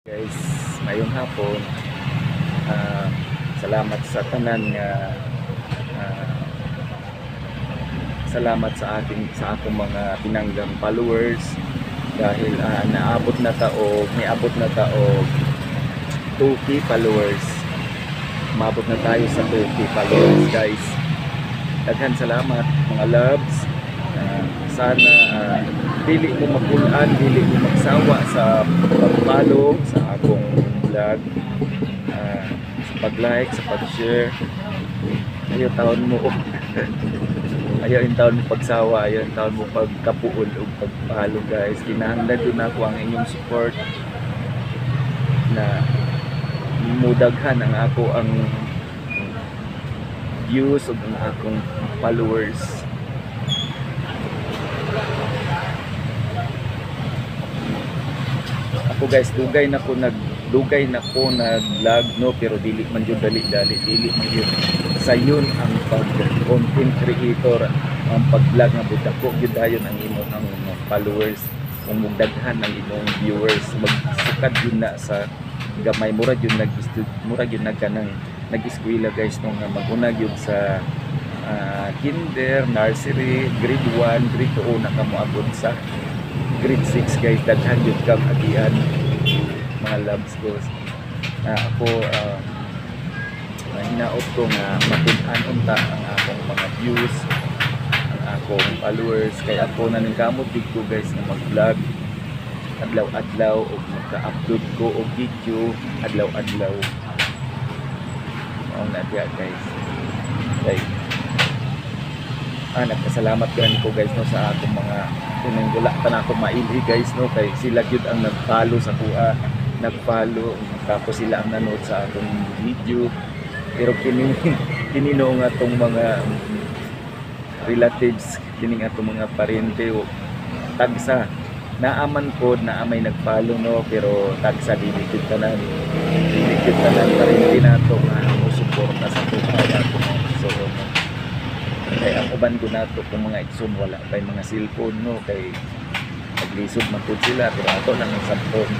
Guys, ngayong hapon, salamat sa tanan nga salamat sa akong mga pinanggang followers dahil may abot na taog 2K followers. Umabot na tayo sa 2K followers, guys. Daghan salamat mga loves. Sana dili mo mapulaan, dili mo magsawa sa pag-follow sa akong vlog, sa pag-like, sa pag-share. Ayaw taon mo ayaw yung taon mo pagsawa, ayaw yung taon mo pagkapuol o pag-follow, guys. Kinahanglan doon ako ang inyong support na mudaghan ang ako ang views o ang akong followers. Ako, guys, dugay na ko nag-vlog, no, pero dili man jud dili man jud sayon ang pag-content creator, ang pag-vlog nga budako jud dayon ang imong followers, kung mugdaghan ang imong viewers, magsukad yun na sa gamay. Mura yun nagkanang nag-eskwela, guys, no, nga magunag yun sa kinder, nursery, grade 1, grade 2 na kamoabot sa grade 6, guys. Daghan yun kang agian mga loves ko. Ako hinaot ko nga matun-an unta ang akong mga views, ang akong followers, kaya ako naningkamot dito, guys, na mag-vlog adlaw-adlaw o magka-upload ko og video adlaw-adlaw. Mao na diya, guys. Okay. Nagpasalamat ko, guys, no, sa akong mga tinanggula na ako maili, guys, no, kay sila gyud ang nag-follow sa kuha, nag-follow, tapos sila ang nanood sa akong video. Pero kinino nga tong mga relatives, kini nga tong mga parente o tagsa naaman pod na may nag-follow, no, pero tagsa dilikid tanan parente nato nga musuporta sa kuha. So kay ang uban ko nato kung mga igsoon wala pa mga cellphone, no, kay naglisod man pud sila, pero ato lang ang cellphone.